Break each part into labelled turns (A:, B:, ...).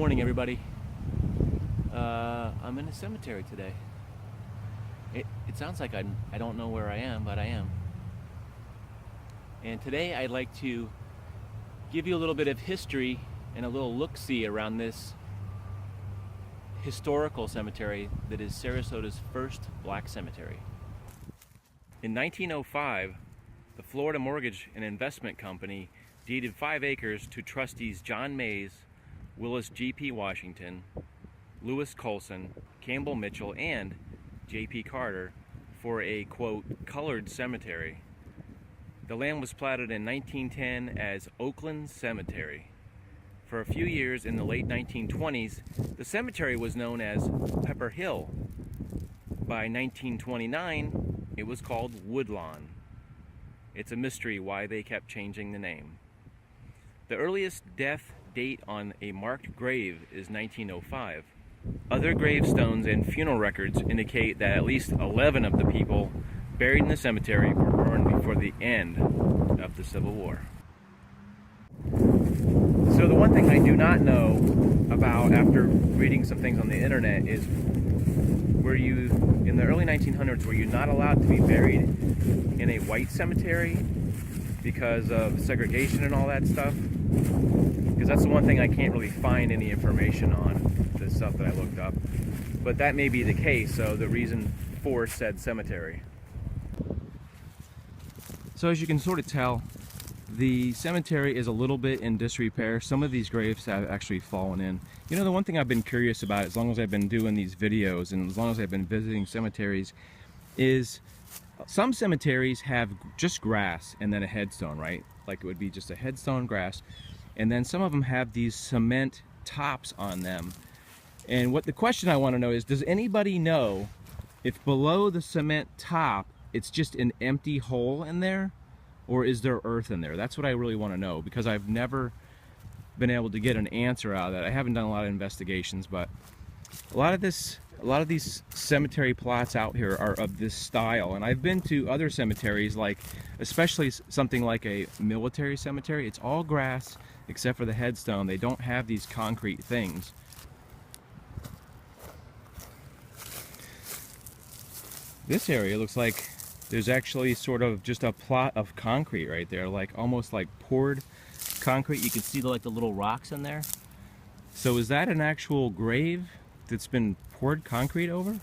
A: morning, everybody. I'm in a cemetery today. It sounds like I don't know where I am, but I am. And today I'd like to give you a little bit of history and a little look-see around this historical cemetery that is Sarasota's first black cemetery. In 1905, the Florida Mortgage and Investment Company deeded 5 acres to trustees John Mays, Willis G.P. Washington, Lewis Colson, Campbell Mitchell, and J.P. Carter for a, quote, colored cemetery. The land was platted in 1910 as Oakland Cemetery. For a few years in the late 1920s, the cemetery was known as Pepper Hill. By 1929, it was called Woodlawn. It's a mystery why they kept changing the name. The earliest death date on a marked grave is 1905. Other gravestones and funeral records indicate that at least 11 of the people buried in the cemetery were born before the end of the Civil War. So the one thing I do not know about after reading some things on the internet is, in the early 1900s, were you not allowed to be buried in a white cemetery because of segregation and all that stuff? Because that's the one thing I can't really find any information on, the stuff that I looked up. But that may be the case, so the reason for said cemetery. So as you can sort of tell, the cemetery is a little bit in disrepair. Some of these graves have actually fallen in. You know, the one thing I've been curious about as long as I've been doing these videos and as long as I've been visiting cemeteries is some cemeteries have just grass and then a headstone, right? Like it would be just a headstone, grass. And then some of them have these cement tops on them. And what the question I want to know is, does anybody know if below the cement top it's just an empty hole in there, or is there earth in there? That's what I really want to know, because I've never been able to get an answer out of that. I haven't done a lot of investigations, but a lot of these cemetery plots out here are of this style. And I've been to other cemeteries, like especially something like a military cemetery. It's all grass except for the headstone. They don't have these concrete things. This area looks like there's actually sort of just a plot of concrete right there, like almost like poured concrete. You can see like the little rocks in there. So is that an actual grave that's been poured concrete over?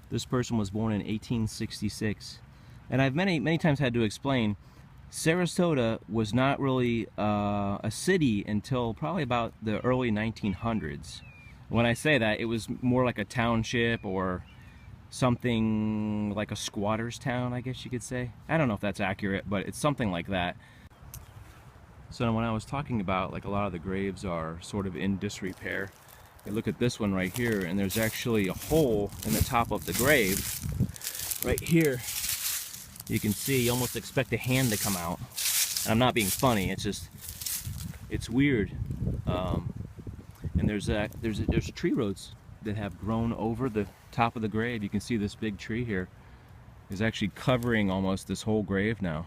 A: This person was born in 1866, and I've many times had to explain Sarasota was not really a city until probably about the early 1900s. When I say that, it was more like a township or something like a squatter's town, I guess you could say. I don't know if that's accurate, but it's something like that. So when I was talking about like a lot of the graves are sort of in disrepair, you look at this one right here, and there's actually a hole in the top of the grave right here. You can see, you almost expect a hand to come out. And I'm not being funny, it's just, it's weird. And there's tree roots that have grown over the top of the grave. You can see this big tree here is actually covering almost this whole grave now.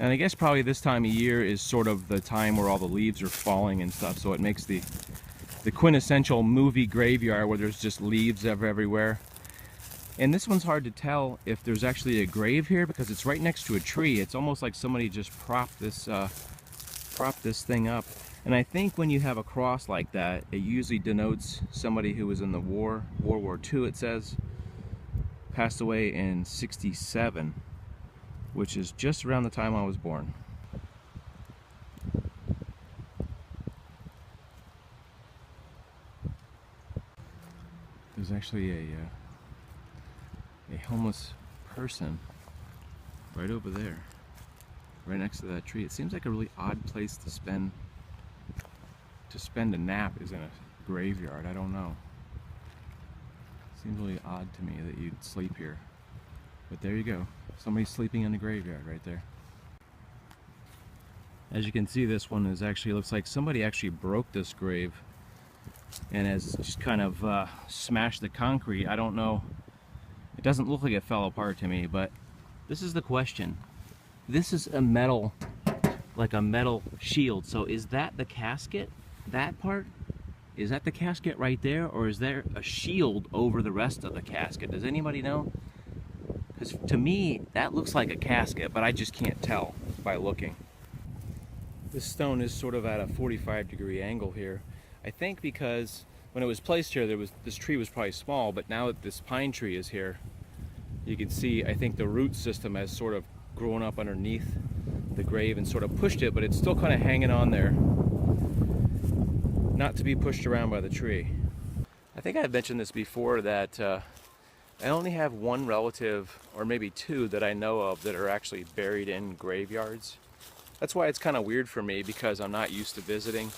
A: And I guess probably this time of year is sort of the time where all the leaves are falling and stuff, so it makes the quintessential movie graveyard where there's just leaves everywhere. And this one's hard to tell if there's actually a grave here because it's right next to a tree. It's almost like somebody just propped this thing up. And I think when you have a cross like that, it usually denotes somebody who was in the war, World War II it says, passed away in '67, which is just around the time I was born. There's actually a homeless person right over there, right next to that tree. It seems like a really odd place to spend a nap is in a graveyard. I don't know. Seems really odd to me that you'd sleep here. But there you go. Somebody's sleeping in the graveyard right there. As you can see, this one is actually, looks like somebody actually broke this grave and has just kind of smashed the concrete. I don't know It doesn't look like it fell apart to me, but this is the question. This is a metal, like a metal shield. So is that the casket? That part? Is that the casket right there? Or is there a shield over the rest of the casket? Does anybody know? Because to me, that looks like a casket, but I just can't tell by looking. This stone is sort of at a 45-degree angle here. I think because when it was placed here, this tree was probably small, but now that this pine tree is here, you can see, I think the root system has sort of grown up underneath the grave and sort of pushed it, but it's still kind of hanging on there, not to be pushed around by the tree. I think I've mentioned this before, that I only have one relative, or maybe two, that I know of that are actually buried in graveyards. That's why it's kind of weird for me, because I'm not used to visiting.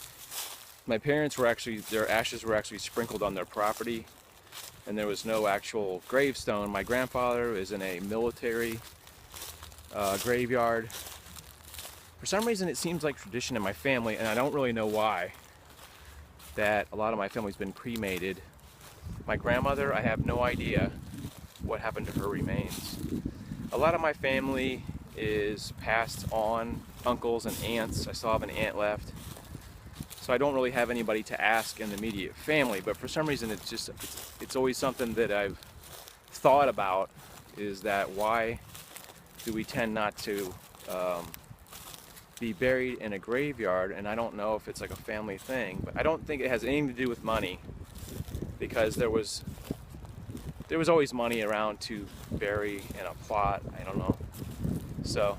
A: My parents were actually, their ashes were actually sprinkled on their property, and there was no actual gravestone. My grandfather is in a military graveyard. For some reason it seems like tradition in my family, and I don't really know why, that a lot of my family's been cremated. My grandmother, I have no idea what happened to her remains. A lot of my family is passed on, uncles and aunts. I still have an aunt left. So I don't really have anybody to ask in the immediate family, but for some reason it's always something that I've thought about, is that why do we tend not to be buried in a graveyard? And I don't know if it's like a family thing, but I don't think it has anything to do with money, because there was always money around to bury in a plot. I don't know. So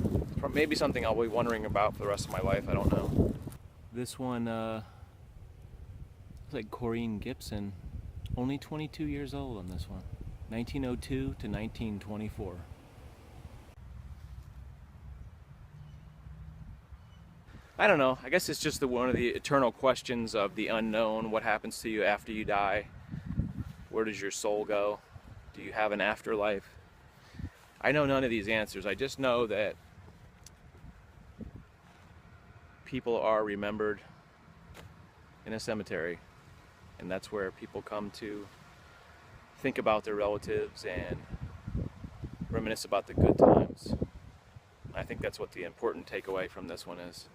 A: maybe something I'll be wondering about for the rest of my life. I don't know. This one looks like Corinne Gibson, only 22 years old on this one, 1902 to 1924. I don't know, I guess it's just one of the eternal questions of the unknown. What happens to you after you die? Where does your soul go? Do you have an afterlife? I know none of these answers. I just know that people are remembered in a cemetery, and that's where people come to think about their relatives and reminisce about the good times. I think that's what the important takeaway from this one is.